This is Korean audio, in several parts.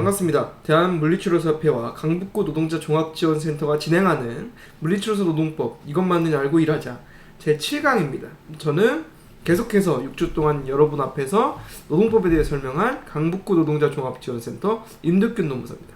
반갑습니다. 대한물리치료사협회와 강북구 노동자 종합지원센터가 진행하는 물리치료사 노동법 이것 맞느냐 알고 일하자 제7강입니다. 저는 계속해서 6주 동안 여러분 앞에서 노동법에 대해 설명할 강북구 노동자 종합지원센터 임득균 노무사입니다.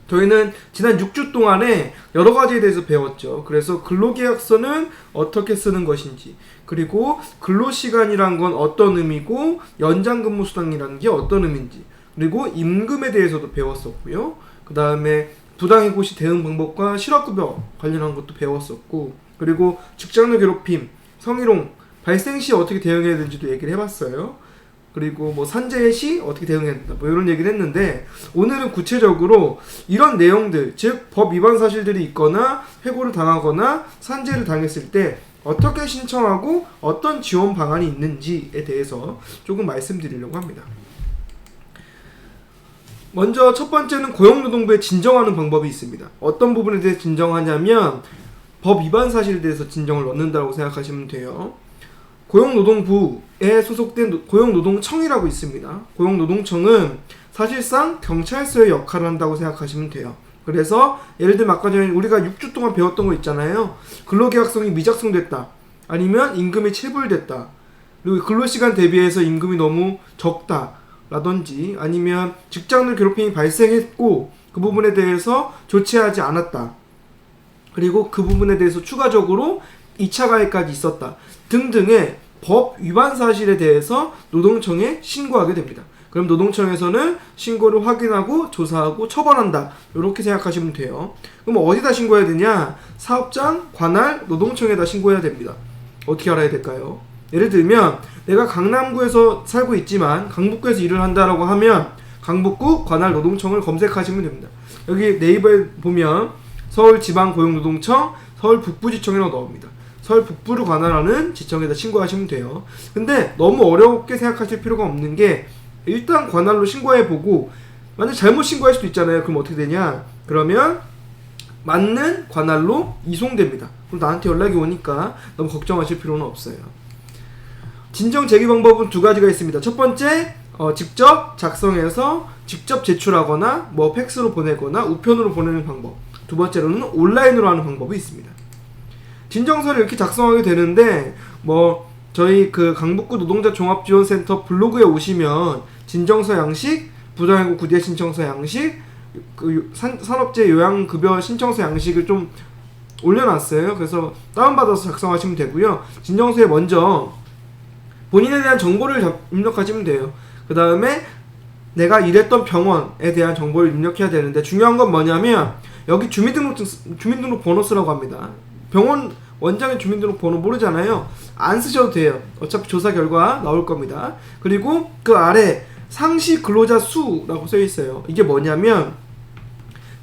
저희는 지난 6주 동안에 여러 가지에 대해서 배웠죠. 그래서 근로계약서는 어떻게 쓰는 것인지, 그리고 근로시간이란 건 어떤 의미고 연장근무수당이라는 게 어떤 의미인지, 그리고 임금에 대해서도 배웠었고요. 그 다음에 부당해고시 대응 방법과 실업급여 관련한 것도 배웠었고, 그리고 직장내 괴롭힘, 성희롱 발생 시 어떻게 대응해야 되는지도 얘기를 해봤어요. 그리고 뭐 산재 시 어떻게 대응해야 된다, 뭐 이런 얘기를 했는데, 오늘은 구체적으로 이런 내용들, 즉 법 위반 사실들이 있거나 해고를 당하거나 산재를 당했을 때 어떻게 신청하고 어떤 지원 방안이 있는지에 대해서 조금 말씀드리려고 합니다. 먼저 첫 번째는 고용노동부에 진정하는 방법이 있습니다. 어떤 부분에 대해 진정하냐면 법 위반 사실에 대해서 진정을 넣는다고 생각하시면 돼요. 고용노동부에 소속된 고용노동청이라고 있습니다. 고용노동청은 사실상 경찰서의 역할을 한다고 생각하시면 돼요. 그래서 예를 들면 아까 전에 우리가 6주 동안 배웠던 거 있잖아요. 근로계약성이 미작성됐다, 아니면 임금이 체불됐다, 그리고 근로시간 대비해서 임금이 너무 적다 라든지, 아니면 직장내 괴롭힘이 발생했고 그 부분에 대해서 조치하지 않았다, 그리고 그 부분에 대해서 추가적으로 2차 가해까지 있었다 등등의 법 위반 사실에 대해서 노동청에 신고하게 됩니다. 그럼 노동청에서는 신고를 확인하고 조사하고 처벌한다, 이렇게 생각하시면 돼요. 그럼 어디다 신고해야 되냐? 사업장, 관할, 노동청에다 신고해야 됩니다. 어떻게 알아야 될까요? 예를 들면 내가 강남구에서 살고 있지만 강북구에서 일을 한다라고 하면 강북구 관할 노동청을 검색하시면 됩니다. 여기 네이버에 보면 서울지방고용노동청, 서울북부지청이라고 나옵니다. 서울 북부를 관할하는 지청에다 신고하시면 돼요. 근데 너무 어렵게 생각하실 필요가 없는 게, 일단 관할로 신고해보고 만약 잘못 신고할 수도 있잖아요. 그럼 어떻게 되냐? 그러면 맞는 관할로 이송됩니다. 그럼 나한테 연락이 오니까 너무 걱정하실 필요는 없어요. 진정 제기 방법은 두 가지가 있습니다. 첫 번째, 직접 작성해서 직접 제출하거나 뭐 팩스로 보내거나 우편으로 보내는 방법. 두 번째로는 온라인으로 하는 방법이 있습니다. 진정서를 이렇게 작성하게 되는데, 뭐 저희 그 강북구 노동자 종합지원센터 블로그에 오시면 진정서 양식, 부당해고 구제 신청서 양식, 그 산업재 요양급여 신청서 양식을 좀 올려놨어요. 그래서 다운받아서 작성하시면 되고요. 진정서에 먼저 본인에 대한 정보를 입력하시면 돼요. 그 다음에 내가 일했던 병원에 대한 정보를 입력해야 되는데, 중요한 건 뭐냐면 여기 주민등록 번호 쓰라고 합니다. 병원 원장의 주민등록번호 모르잖아요. 안 쓰셔도 돼요. 어차피 조사 결과 나올 겁니다. 그리고 그 아래 상시 근로자 수라고 써 있어요. 이게 뭐냐면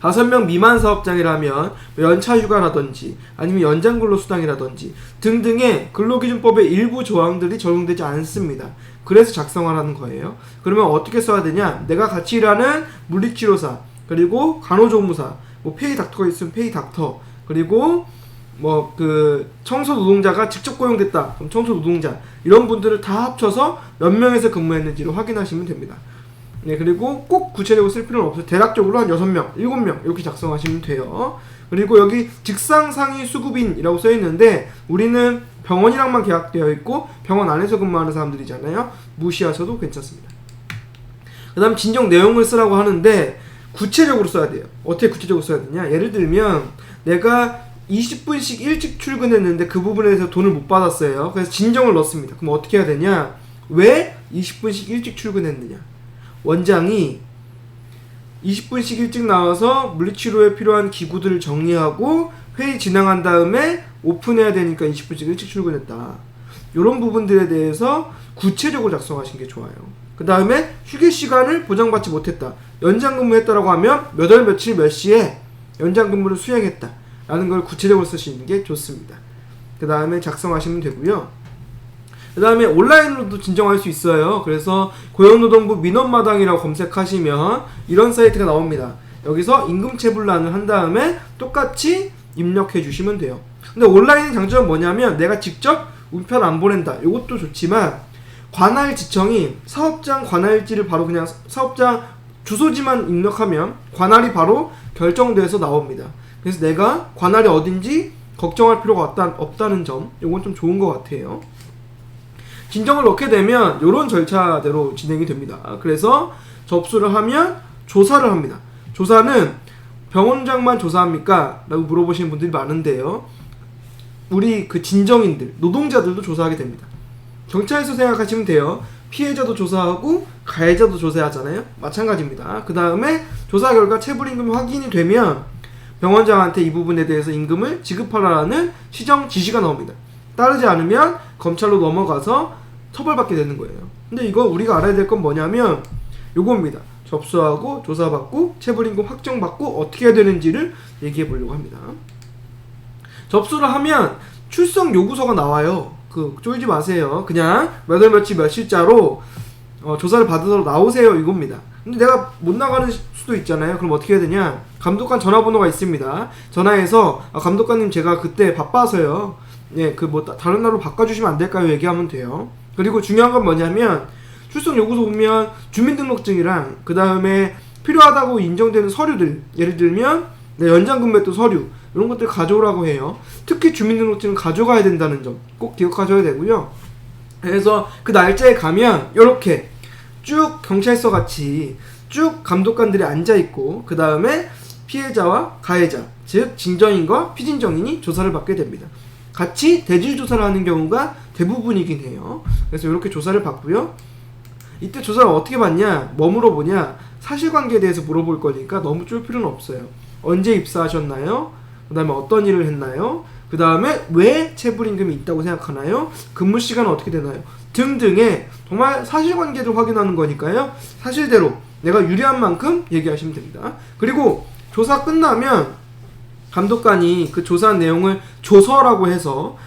5명 미만 사업장이라면 연차 휴가라든지 아니면 연장 근로수당이라든지 등등의 근로기준법의 일부 조항들이 적용되지 않습니다. 그래서 작성하라는 거예요. 그러면 어떻게 써야 되냐? 내가 같이 일하는 물리치료사, 그리고 간호조무사, 뭐 페이 닥터가 있으면 페이 닥터, 그리고 뭐 그 청소 노동자가 직접 고용됐다, 그럼 청소 노동자, 이런 분들을 다 합쳐서 몇 명에서 근무했는지를 확인하시면 됩니다. 네, 그리고 꼭 구체적으로 쓸 필요는 없어요. 대략적으로 한 6명, 7명 이렇게 작성하시면 돼요. 그리고 여기 직상상위 수급인이라고 써 있는데, 우리는 병원이랑만 계약되어 있고 병원 안에서 근무하는 사람들이잖아요. 무시하셔도 괜찮습니다. 그 다음 진정 내용을 쓰라고 하는데 구체적으로 써야 돼요. 어떻게 구체적으로 써야 되냐? 예를 들면 내가 20분씩 일찍 출근했는데 그 부분에 대해서 돈을 못 받았어요. 그래서 진정을 넣습니다. 그럼 어떻게 해야 되냐? 왜 20분씩 일찍 출근했느냐? 원장이 20분씩 일찍 나와서 물리치료에 필요한 기구들을 정리하고 회의 진행한 다음에 오픈해야 되니까 20분씩 일찍 출근했다. 이런 부분들에 대해서 구체적으로 작성하시는 게 좋아요. 그 다음에 휴게 시간을 보장받지 못했다, 연장 근무했다라고 하면 몇 월 며칠 몇 시에 연장 근무를 수행했다 라는 걸 구체적으로 쓰시는 게 좋습니다. 그 다음에 작성하시면 되고요. 그 다음에 온라인으로도 진정할 수 있어요. 그래서 고용노동부 민원마당이라고 검색하시면 이런 사이트가 나옵니다. 여기서 임금체불란을 한 다음에 똑같이 입력해 주시면 돼요. 근데 온라인 장점은 뭐냐면 내가 직접 우편 안 보낸다, 이것도 좋지만 관할지청이 사업장 관할지를 바로 그냥 사업장 주소지만 입력하면 관할이 바로 결정돼서 나옵니다. 그래서 내가 관할이 어딘지 걱정할 필요가 없다는 점, 이건 좀 좋은 것 같아요. 진정을 넣게 되면 이런 절차대로 진행이 됩니다. 그래서 접수를 하면 조사를 합니다. 조사는 병원장만 조사합니까? 라고 물어보시는 분들이 많은데요. 우리 그 진정인들, 노동자들도 조사하게 됩니다. 경찰서 생각하시면 돼요. 피해자도 조사하고 가해자도 조사하잖아요. 마찬가지입니다. 그 다음에 조사 결과 체불임금이 확인이 되면 병원장한테 이 부분에 대해서 임금을 지급하라는 시정 지시가 나옵니다. 따르지 않으면 검찰로 넘어가서 처벌받게 되는 거예요. 근데 이거 우리가 알아야 될 건 뭐냐면 요겁니다. 접수하고 조사받고 체불임금 확정받고 어떻게 해야 되는지를 얘기해 보려고 합니다. 접수를 하면 출석 요구서가 나와요. 쫄지 마세요. 그냥 몇 월 며칠 며칠자로 조사를 받으러 나오세요, 이겁니다. 근데 내가 못 나가는 수도 있잖아요. 그럼 어떻게 해야 되냐? 감독관 전화번호가 있습니다. 전화해서 감독관님 제가 그때 바빠서요. 예, 다른 날로 바꿔주시면 안 될까요? 얘기하면 돼요. 그리고 중요한 건 뭐냐면 출석 요구서 보면 주민등록증이랑 그 다음에 필요하다고 인정되는 서류들, 예를 들면 연장근무했던 서류 이런 것들 가져오라고 해요. 특히 주민등록증은 가져가야 된다는 점 꼭 기억하셔야 되고요. 그래서 그 날짜에 가면 이렇게 쭉 경찰서 같이 쭉 감독관들이 앉아있고 그 다음에 피해자와 가해자, 즉 진정인과 피진정인이 조사를 받게 됩니다. 같이 대질 조사를 하는 경우가 대부분이긴 해요. 그래서 이렇게 조사를 받고요. 이때 조사를 어떻게 받냐, 뭐 물어보냐, 사실관계에 대해서 물어볼 거니까 너무 쫄 필요는 없어요. 언제 입사하셨나요? 그 다음에 어떤 일을 했나요? 그 다음에 왜 체불임금이 있다고 생각하나요? 근무 시간은 어떻게 되나요? 등등의 정말 사실관계를 확인하는 거니까요. 사실대로 내가 유리한 만큼 얘기하시면 됩니다. 그리고 조사 끝나면 감독관이 그 조사한 내용을 조서라고 해서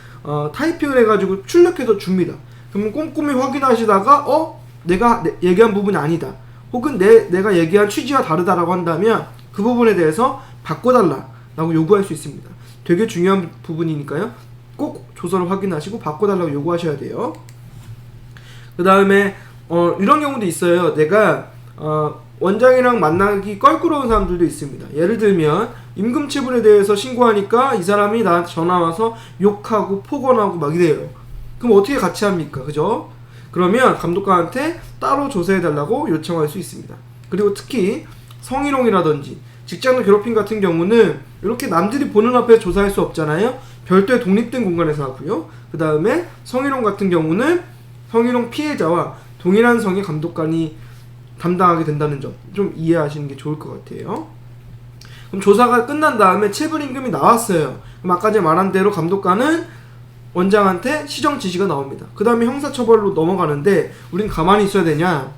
타이핑을 해가지고 출력해서 줍니다. 그러면 꼼꼼히 확인하시다가 내가 얘기한 부분이 아니다, 혹은 내가 얘기한 취지와 다르다라고 한다면 그 부분에 대해서 바꿔달라고 요구할 수 있습니다. 되게 중요한 부분이니까요. 꼭 조서를 확인하시고 바꿔달라고 요구하셔야 돼요. 그 다음에 이런 경우도 있어요. 내가 원장이랑 만나기 껄끄러운 사람들도 있습니다. 예를 들면 임금체불에 대해서 신고하니까 이 사람이 나한테 전화와서 욕하고 폭언하고 막 이래요. 그럼 어떻게 같이 합니까? 그죠? 그러면 감독관한테 따로 조사해달라고 요청할 수 있습니다. 그리고 특히 성희롱이라든지 직장내 괴롭힘 같은 경우는 이렇게 남들이 보는 앞에서 조사할 수 없잖아요. 별도의 독립된 공간에서 하고요. 그 다음에 성희롱 같은 경우는 성희롱 피해자와 동일한 성의 감독관이 담당하게 된다는 점 좀 이해하시는 게 좋을 것 같아요. 그럼 조사가 끝난 다음에 체불임금이 나왔어요. 그럼 아까 전에 말한 대로 감독관은 원장한테 시정 지시가 나옵니다. 그 다음에 형사처벌로 넘어가는데 우린 가만히 있어야 되냐?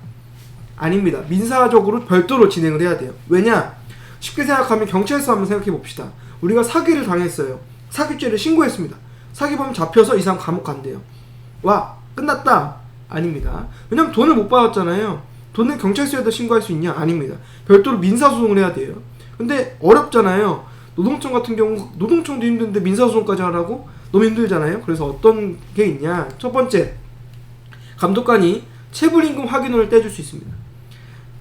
아닙니다. 민사적으로 별도로 진행을 해야 돼요. 왜냐? 쉽게 생각하면 경찰서 한번 생각해 봅시다. 우리가 사기를 당했어요. 사기죄를 신고했습니다. 사기범 잡혀서 이 사람 감옥 간대요. 와, 끝났다. 아닙니다. 왜냐면 돈을 못 받았잖아요. 돈을 경찰서에다 신고할 수 있냐? 아닙니다. 별도로 민사소송을 해야 돼요. 근데 어렵잖아요. 노동청 같은 경우 노동청도 힘든데 민사소송까지 하라고? 너무 힘들잖아요. 그래서 어떤 게 있냐? 첫 번째, 감독관이 체불임금 확인원을 떼줄 수 있습니다.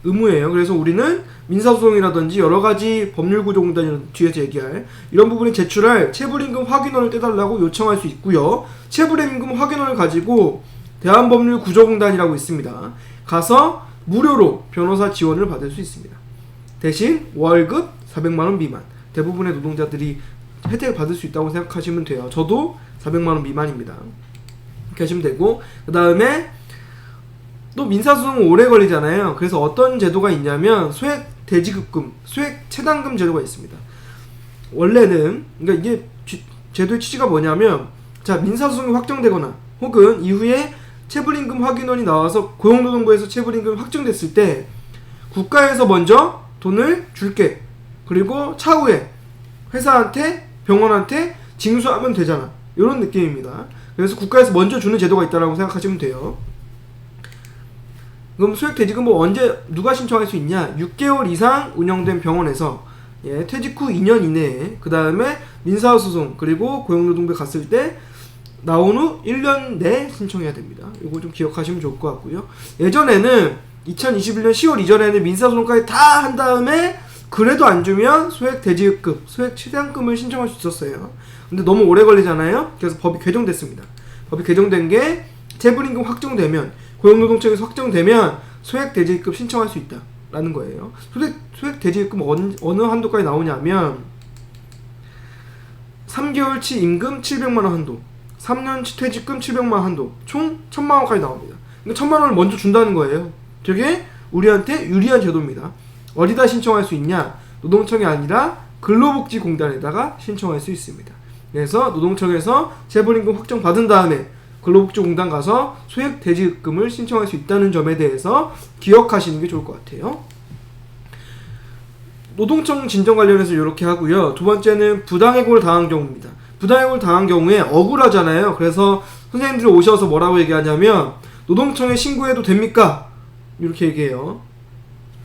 의무예요. 그래서 우리는 민사소송이라든지 여러가지 법률구조공단이라는 뒤에서 얘기할 이런 부분에 제출할 체불임금 확인원을 떼달라고 요청할 수 있고요. 체불임금 확인원을 가지고 대한법률구조공단이라고 있습니다. 가서 무료로 변호사 지원을 받을 수 있습니다. 대신 월급 400만원 미만, 대부분의 노동자들이 혜택을 받을 수 있다고 생각하시면 돼요. 저도 400만원 미만입니다. 이렇게 하시면 되고, 그 다음에 또 민사소송은 오래 걸리잖아요. 그래서 어떤 제도가 있냐면 소액 대지급금, 소액 체당금 제도가 있습니다. 원래는 그러니까 이게 제도의 취지가 뭐냐면, 자, 민사소송이 확정되거나 혹은 이후에 체불임금 확인원이 나와서 고용노동부에서 체불임금 확정됐을 때 국가에서 먼저 돈을 줄게, 그리고 차후에 회사한테 병원한테 징수하면 되잖아, 이런 느낌입니다. 그래서 국가에서 먼저 주는 제도가 있다고 생각하시면 돼요. 그럼 소액대지금 언제 누가 신청할 수 있냐? 6개월 이상 운영된 병원에서 퇴직 후 2년 이내에, 그 다음에 민사소송 그리고 고용노동부에 갔을 때 나온 후 1년 내에 신청해야 됩니다. 이거 좀 기억하시면 좋을 것 같고요. 예전에는 2021년 10월 이전에는 민사소송까지 다 한 다음에 그래도 안 주면 소액 대지급, 소액 최대한금을 신청할 수 있었어요. 근데 너무 오래 걸리잖아요. 그래서 법이 개정됐습니다. 법이 개정된 게 체불임금 확정되면, 고용노동청에서 확정되면 소액 대지급 신청할 수 있다라는 거예요. 소액 대지급 어느 한도까지 나오냐면 3개월치 임금 700만원 한도, 3년치 퇴직금 700만원 한도, 총 1000만원까지 나옵니다. 그러니까 1000만원을 먼저 준다는 거예요. 되게 우리한테 유리한 제도입니다. 어디다 신청할 수 있냐? 노동청이 아니라 근로복지공단에다가 신청할 수 있습니다. 그래서 노동청에서 체불임금 확정 받은 다음에 근로복지공단 가서 소액 대지급금을 신청할 수 있다는 점에 대해서 기억하시는 게 좋을 것 같아요. 노동청 진정 관련해서 이렇게 하고요. 두 번째는 부당해고를 당한 경우입니다. 부당해고를 당한 경우에 억울하잖아요. 그래서 선생님들이 오셔서 뭐라고 얘기하냐면 노동청에 신고해도 됩니까? 이렇게 얘기해요.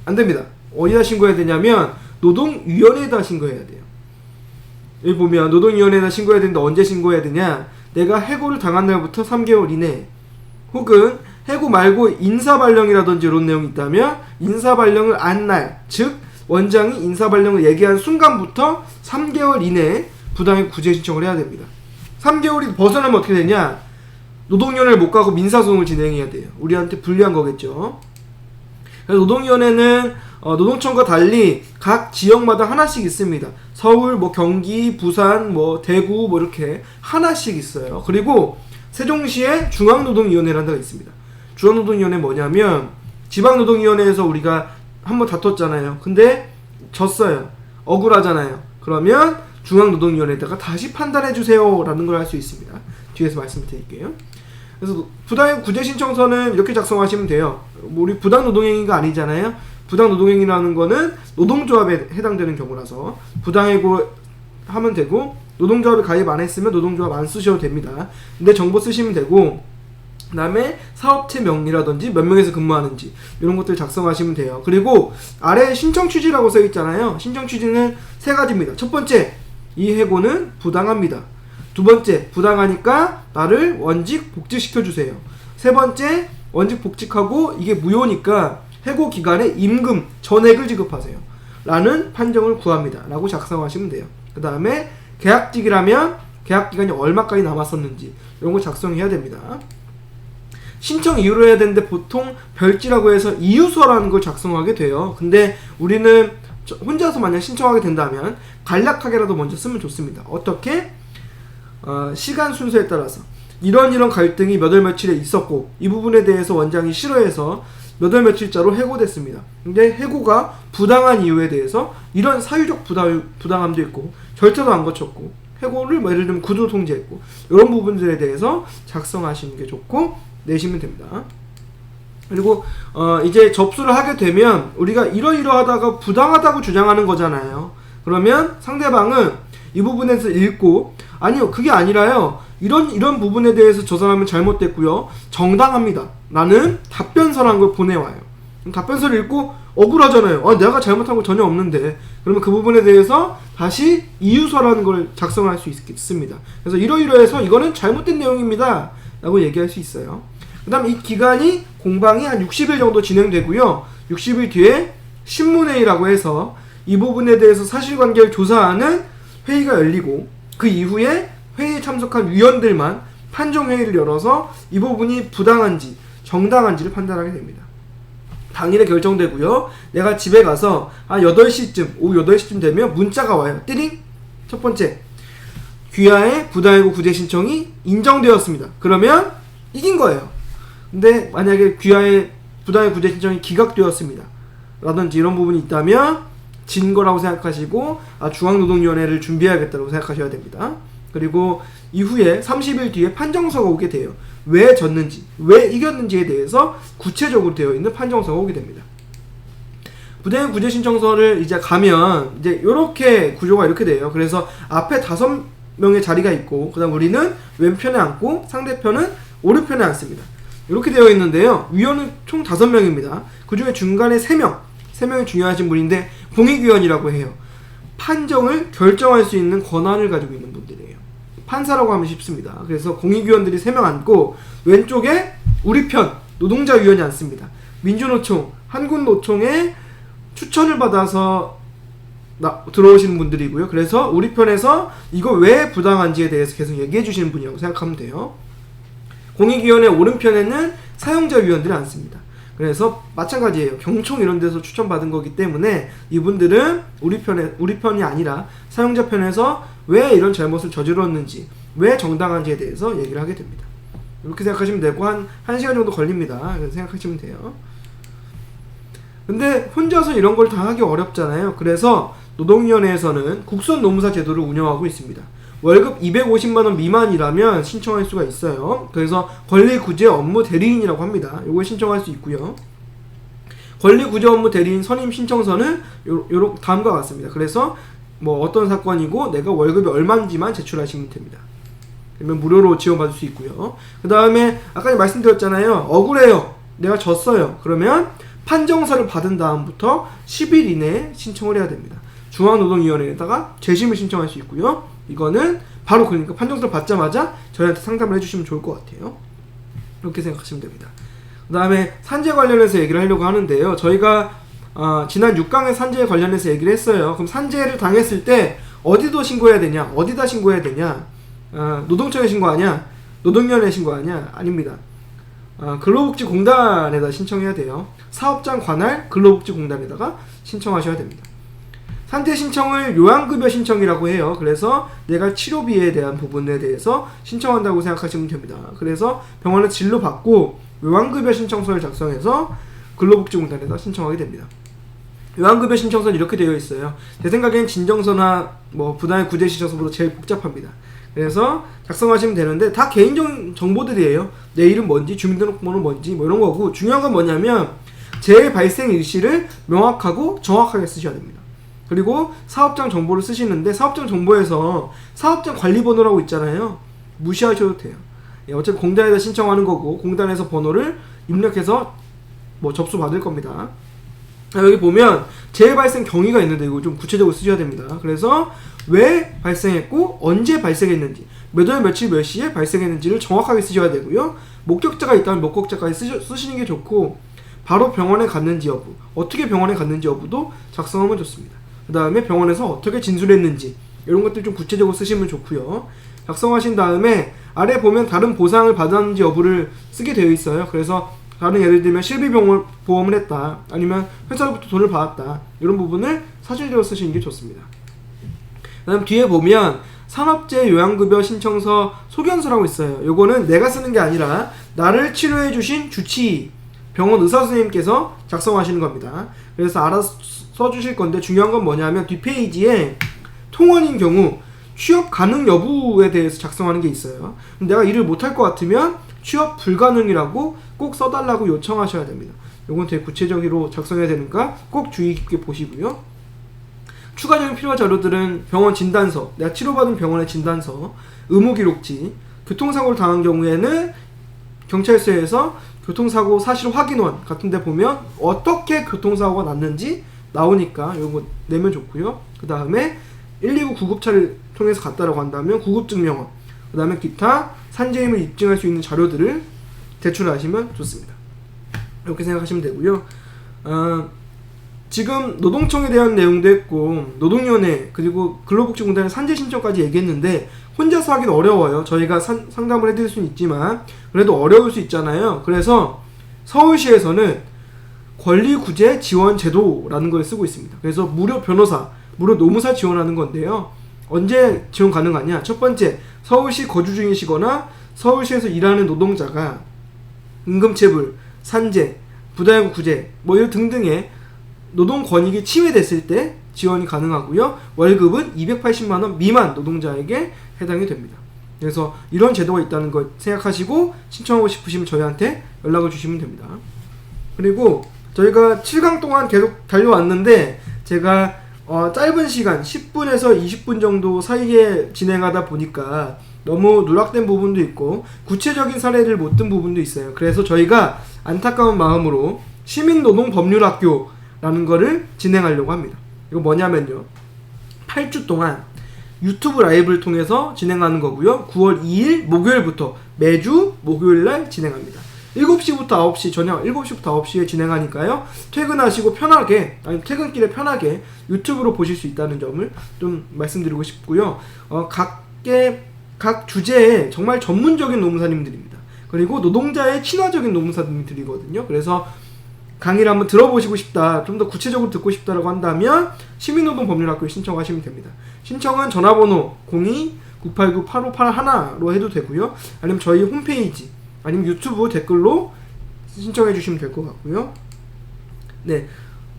안 됩니다. 어디다 신고해야 되냐면 노동위원회에다 신고해야 돼요. 여기 보면 노동위원회에다 신고해야 되는데 언제 신고해야 되냐? 내가 해고를 당한 날부터 3개월 이내, 혹은 해고 말고 인사발령이라든지 이런 내용이 있다면 인사발령을 안 날, 즉 원장이 인사발령을 얘기한 순간부터 3개월 이내에 부당해고 구제 신청을 해야 됩니다. 3개월이 벗어나면 어떻게 되냐? 노동위원회를 못 가고 민사소송을 진행해야 돼요. 우리한테 불리한 거겠죠. 그래서 노동위원회는 노동청과 달리 각 지역마다 하나씩 있습니다. 서울, 뭐 경기, 부산, 뭐 대구, 뭐 이렇게 하나씩 있어요. 그리고 세종시에 중앙노동위원회라는 데가 있습니다. 중앙노동위원회 뭐냐면 지방노동위원회에서 우리가 한번 다퉜잖아요. 근데 졌어요. 억울하잖아요. 그러면 중앙노동위원회에다가 다시 판단해주세요 라는 걸 할 수 있습니다. 뒤에서 말씀드릴게요. 그래서 부당해고 구제 신청서는 이렇게 작성하시면 돼요. 우리 부당노동행위가 아니잖아요. 부당노동행위라는 거는 노동조합에 해당되는 경우라서 부당해고 하면 되고, 노동조합에 가입 안 했으면 노동조합 안 쓰셔도 됩니다. 근데 정보 쓰시면 되고, 그 다음에 사업체 명리라든지 몇 명에서 근무하는지 이런 것들 작성하시면 돼요. 그리고 아래에 신청 취지라고 써 있잖아요. 신청 취지는 세 가지입니다. 첫 번째, 이 해고는 부당합니다. 두 번째, 부당하니까 나를 원직 복직시켜주세요. 세 번째, 원직 복직하고 이게 무효니까 해고 기간에 임금, 전액을 지급하세요 라는 판정을 구합니다 라고 작성하시면 돼요. 그 다음에 계약직이라면 계약기간이 얼마까지 남았었는지 이런 거 작성해야 됩니다. 신청 이유로 해야 되는데 보통 별지라고 해서 이유서라는 걸 작성하게 돼요. 근데 우리는 혼자서 만약 신청하게 된다면 간략하게라도 먼저 쓰면 좋습니다. 어떻게? 시간 순서에 따라서 이런 갈등이 몇 월 며칠에 있었고 이 부분에 대해서 원장이 싫어해서 몇 월 며칠자로 해고됐습니다. 근데 해고가 부당한 이유에 대해서 이런 사유적 부당함도 있고 절차도 안 거쳤고 해고를 뭐 예를 들면 구조 통제했고 이런 부분들에 대해서 작성하시는 게 좋고 내시면 됩니다. 그리고 이제 접수를 하게 되면 우리가 이러이러하다가 부당하다고 주장하는 거잖아요. 그러면 상대방은 이 부분에서 읽고 아니요 그게 아니라요 이런 부분에 대해서 저 사람은 잘못됐고요 정당합니다 라는 답변서라는 걸 보내와요. 답변서를 읽고 억울하잖아요. 내가 잘못한 거 전혀 없는데. 그러면 그 부분에 대해서 다시 이유서라는 걸 작성할 수 있습니다. 그래서 이러이러해서 이거는 잘못된 내용입니다 라고 얘기할 수 있어요. 그 다음 이 기간이 공방이 한 60일 정도 진행되고요. 60일 뒤에 신문회의라고 해서 이 부분에 대해서 사실관계를 조사하는 회의가 열리고 그 이후에 회의에 참석한 위원들만 판정회의를 열어서 이 부분이 부당한지 정당한지를 판단하게 됩니다. 당일에 결정되고요. 내가 집에 가서 한 8시쯤 오후 8시쯤 되면 문자가 와요. 띠링! 첫 번째, 귀하의 부당해고 구제 신청이 인정되었습니다. 그러면 이긴 거예요. 근데 만약에 귀하의 부당해고 구제 신청이 기각되었습니다 라든지 이런 부분이 있다면 진 거라고 생각하시고 중앙노동위원회를 준비해야겠다고 생각하셔야 됩니다. 그리고 이후에 30일 뒤에 판정서가 오게 돼요. 왜 졌는지, 왜 이겼는지에 대해서 구체적으로 되어 있는 판정서가 오게 됩니다. 부당해고 구제 신청서를 이제 가면 이제 이렇게 구조가 이렇게 돼요. 그래서 앞에 5명의 자리가 있고 그다음 우리는 왼편에 앉고 상대편은 오른편에 앉습니다. 이렇게 되어 있는데요. 위원은 총 5명입니다. 그 중에 중간에 3명이 중요하신 분인데 공익위원이라고 해요. 판정을 결정할 수 있는 권한을 가지고 있는 분들이에요. 판사라고 하면 쉽습니다. 그래서 공익위원들이 3명 앉고 왼쪽에 우리 편 노동자위원이 앉습니다. 민주노총, 한국노총의 추천을 받아서 들어오시는 분들이고요. 그래서 우리 편에서 이거 왜 부당한지에 대해서 계속 얘기해 주시는 분이라고 생각하면 돼요. 공익위원회 오른편에는 사용자위원들이 앉습니다. 그래서 마찬가지예요. 경총 이런 데서 추천받은 거기 때문에 이분들은 우리 편이 아니라 사용자 편에서 왜 이런 잘못을 저질렀는지, 왜 정당한지에 대해서 얘기를 하게 됩니다. 이렇게 생각하시면 되고 한 1시간 정도 걸립니다. 그래서 생각하시면 돼요. 근데 혼자서 이런 걸 다 하기 어렵잖아요. 그래서 노동위원회에서는 국선 노무사 제도를 운영하고 있습니다. 월급 250만원 미만이라면 신청할 수가 있어요. 그래서 권리구제 업무 대리인이라고 합니다. 요걸 신청할 수 있고요. 권리구제 업무 대리인 선임 신청서는 다음과 같습니다. 그래서 뭐 어떤 사건이고 내가 월급이 얼마인지만 제출하시면 됩니다. 그러면 무료로 지원받을 수 있고요. 그 다음에 아까 말씀드렸잖아요. 억울해요. 내가 졌어요. 그러면 판정서를 받은 다음부터 10일 이내에 신청을 해야 됩니다. 중앙노동위원회에다가 재심을 신청할 수 있고요. 이거는 바로 그러니까 판정서를 받자마자 저희한테 상담을 해주시면 좋을 것 같아요. 이렇게 생각하시면 됩니다. 그 다음에 산재 관련해서 얘기를 하려고 하는데요. 저희가 지난 6강에 산재에 관련해서 얘기를 했어요. 그럼 산재를 당했을 때 어디도 신고해야 되냐? 어디다 신고해야 되냐? 노동청에 신고하냐? 노동위원회에 신고하냐? 아닙니다. 근로복지공단에다 신청해야 돼요. 사업장 관할 근로복지공단에다가 신청하셔야 됩니다. 산재 신청을 요양급여 신청이라고 해요. 그래서 내가 치료비에 대한 부분에 대해서 신청한다고 생각하시면 됩니다. 그래서 병원에 진료받고 요양급여 신청서를 작성해서 근로복지공단에다 신청하게 됩니다. 요양급여 신청서는 이렇게 되어 있어요. 제 생각엔 진정서나 뭐 부당의 구제 신청서보다 제일 복잡합니다. 그래서 작성하시면 되는데 다 개인적 정보들이에요. 내 이름 뭔지, 주민등록번호 뭔지 뭐 이런 거고, 중요한 건 뭐냐면 재해 발생 일시를 명확하고 정확하게 쓰셔야 됩니다. 그리고 사업장 정보를 쓰시는데 사업장 정보에서 사업장 관리번호라고 있잖아요. 무시하셔도 돼요. 어차피 공단에다 신청하는 거고 공단에서 번호를 입력해서 뭐 접수 받을 겁니다. 여기 보면 재해 발생 경위가 있는데 이거 좀 구체적으로 쓰셔야 됩니다. 그래서 왜 발생했고 언제 발생했는지, 몇 월 며칠 몇 시에 발생했는지를 정확하게 쓰셔야 되고요. 목격자가 있다면 목격자까지 쓰시는 게 좋고, 바로 병원에 갔는지 여부, 어떻게 병원에 갔는지 여부도 작성하면 좋습니다. 그 다음에 병원에서 어떻게 진술했는지 이런 것들 좀 구체적으로 쓰시면 좋고요. 작성하신 다음에 아래 보면 다른 보상을 받았는지 여부를 쓰게 되어 있어요. 그래서 다른 예를 들면 실비보험을 했다, 아니면 회사로부터 돈을 받았다, 이런 부분을 사실대로 쓰시는 게 좋습니다. 그 다음 뒤에 보면 산업재해 요양급여 신청서 소견서라고 있어요. 요거는 내가 쓰는 게 아니라 나를 치료해 주신 주치의, 병원 의사 선생님께서 작성하시는 겁니다. 그래서 알아서 써주실 건데, 중요한 건 뭐냐면 뒷페이지에 통원인 경우 취업 가능 여부에 대해서 작성하는 게 있어요. 내가 일을 못할 것 같으면 취업 불가능이라고 꼭 써달라고 요청하셔야 됩니다. 이건 되게 구체적으로 작성해야 되니까 꼭 주의 깊게 보시고요. 추가적인 필요한 자료들은 병원 진단서, 내가 치료받은 병원의 진단서, 의무기록지, 교통사고를 당한 경우에는 경찰서에서 교통사고 사실 확인원 같은 데 보면 어떻게 교통사고가 났는지 나오니까 이거 내면 좋고요. 그 다음에 119 구급차를 통해서 갔다라고 한다면 구급증명원, 그 다음에 기타 산재임을 입증할 수 있는 자료들을 제출하시면 좋습니다. 이렇게 생각하시면 되고요. 지금 노동청에 대한 내용도 했고 노동위원회 그리고 근로복지공단의 산재 신청까지 얘기했는데 혼자서 하긴 어려워요. 저희가 상담을 해드릴 수는 있지만 그래도 어려울 수 있잖아요. 그래서 서울시에서는 권리구제 지원제도라는 걸 쓰고 있습니다. 그래서 무료 변호사, 무료 노무사 지원하는 건데요. 언제 지원 가능하냐? 첫 번째, 서울시 거주 중이시거나 서울시에서 일하는 노동자가 임금체불, 산재, 부당이고 구제 뭐 이런 등등의 노동 권익이 침해됐을 때 지원이 가능하고요. 월급은 280만원 미만 노동자에게 해당이 됩니다. 그래서 이런 제도가 있다는 걸 생각하시고 신청하고 싶으시면 저희한테 연락을 주시면 됩니다. 그리고 저희가 7강 동안 계속 달려왔는데 제가 짧은 시간 10분에서 20분 정도 사이에 진행하다 보니까 너무 누락된 부분도 있고 구체적인 사례를 못 든 부분도 있어요. 그래서 저희가 안타까운 마음으로 시민노동법률학교라는 거를 진행하려고 합니다. 이거 뭐냐면요, 8주 동안 유튜브 라이브를 통해서 진행하는 거고요. 9월 2일 목요일부터 매주 목요일날 진행합니다. 7시부터 9시, 저녁 7시부터 9시에 진행하니까요. 퇴근하시고 편하게, 아니 퇴근길에 편하게 유튜브로 보실 수 있다는 점을 좀 말씀드리고 싶고요. 각 주제에 정말 전문적인 노무사님들입니다. 그리고 노동자의 친화적인 노무사님들이거든요. 그래서 강의를 한번 들어보시고 싶다, 좀 더 구체적으로 듣고 싶다라고 한다면 시민노동법률학교에 신청하시면 됩니다. 신청은 전화번호 02-989-8581로 해도 되고요. 아니면 저희 홈페이지, 아니면 유튜브 댓글로 신청해 주시면 될 것 같고요. 네.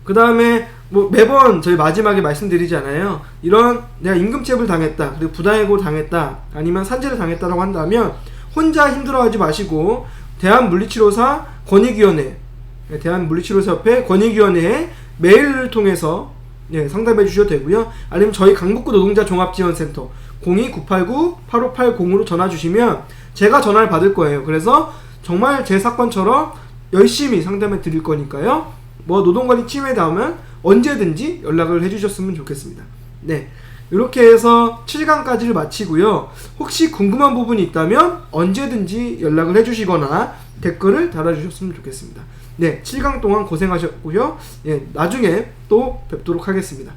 그 다음에 뭐 매번 저희 마지막에 말씀드리잖아요. 이런 내가 임금체불 당했다, 그리고 부당해고 당했다, 아니면 산재를 당했다라고 한다면 혼자 힘들어하지 마시고 대한물리치료사 권익위원회, 대한물리치료사협회 권익위원회에 메일을 통해서 상담해 주셔도 되고요. 아니면 저희 강북구 노동자 종합지원센터 02-989-8580으로 전화 주시면 제가 전화를 받을 거예요. 그래서 정말 제 사건처럼 열심히 상담해 드릴 거니까요. 뭐 노동관리 침해에 닿으면 언제든지 연락을 해주셨으면 좋겠습니다. 네, 이렇게 해서 7강까지를 마치고요. 혹시 궁금한 부분이 있다면 언제든지 연락을 해주시거나 댓글을 달아주셨으면 좋겠습니다. 네, 7강 동안 고생하셨고요. 예, 나중에 또 뵙도록 하겠습니다.